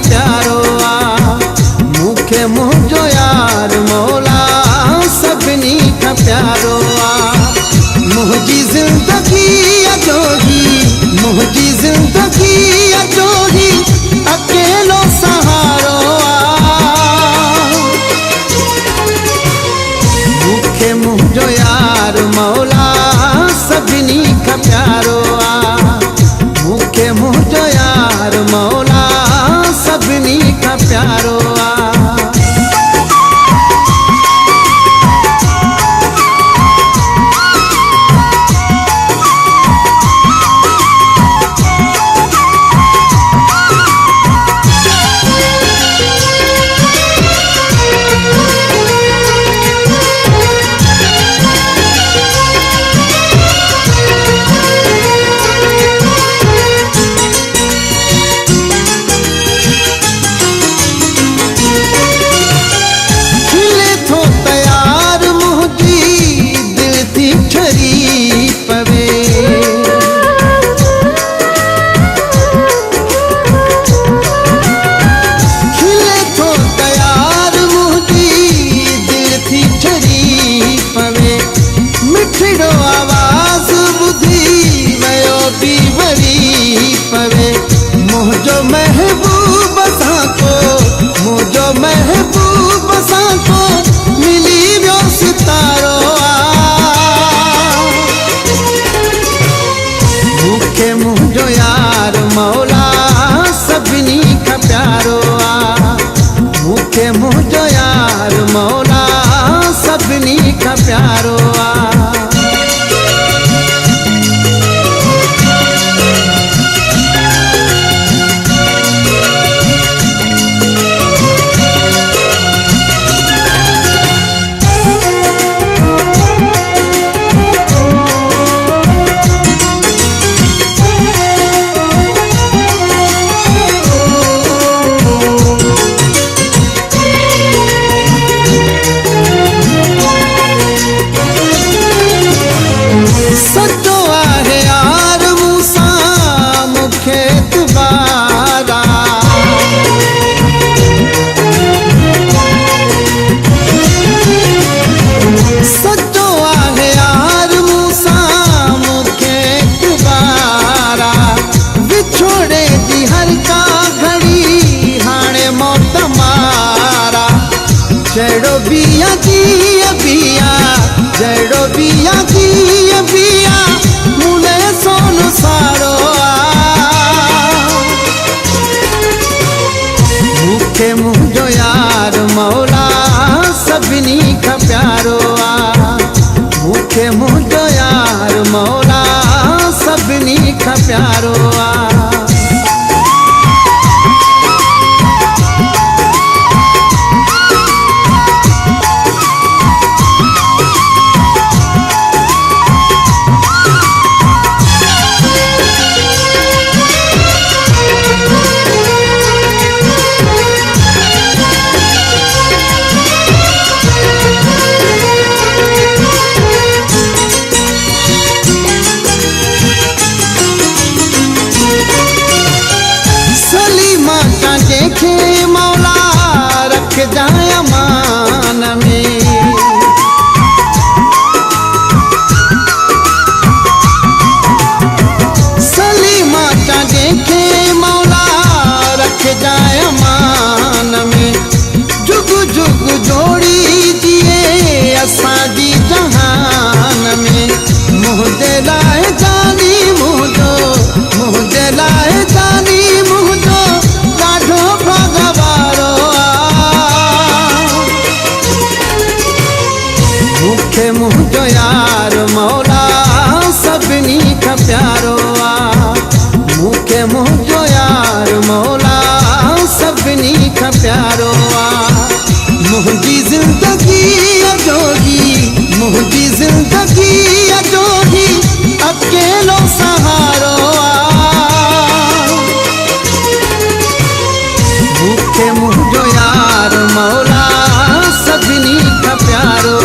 प्यारो आ। मूंखे मुंहिंजो यार मौला सभिनी खां प्यारो आ। मुंहिंजी ज़िंदगी जोगी, मुंहिंजी ज़िंदगी जोगी अकेलो सहारो आ। मूंखे मुंहिंजो यार मौला सभिनी खां प्यारो आ। मूंखे मुंहिंजो यार मौला सभिनी खां प्यारो आ। मुझो महबूब साको, मुझो महबूब साको मिली वियो सितारो आ। मूंखे मुंहिंजो यार मौला सभिनी खां प्यारो आ। मूंखे मुंहिंजो यार मौला सभिनी खां प्यारो आ। सचो आहे यार मूंसां मूंखे एतबारा। सचो आहे यार मूंसां मूंखे एतबारा। विछोड़े जी हर का घड़ी हाणे मौत मारा। जहिड़ो बिया जीअ बिया, जहिड़ो बिया जीअ बिया मूले सोन सारो आ। मूंखे मुंहिंजो यार मौला सभिनी खां प्यारो आ। मूंखे मुंहिंजो यार मौला सभिनी खां प्यारो आ। देखे मौला रख जाए अमान में। सलीमा का देखे मौला रख जाए अमान में। जुग जुग जोड़ी जिए असांजी जहान में। मुंहिंजे लाइ जानी मुंहिंजो, मुंहिंजे लाइ जानी मुंहिंजो ॾाढो भगवारो आ। मूंखे मुंहिंजो यार मौला सभिनी खां प्यारो आ। मूंखे मुंहिंजो यार मौला सभिनी खां प्यारो आ। मुंहिंजी ज़िंदगी जोगी, मुंहिंजी ज़िंदगी जोगी अकेलो सहारो आ। मूंखे मुंहिंजो यार मौला सभिनी खां प्यारो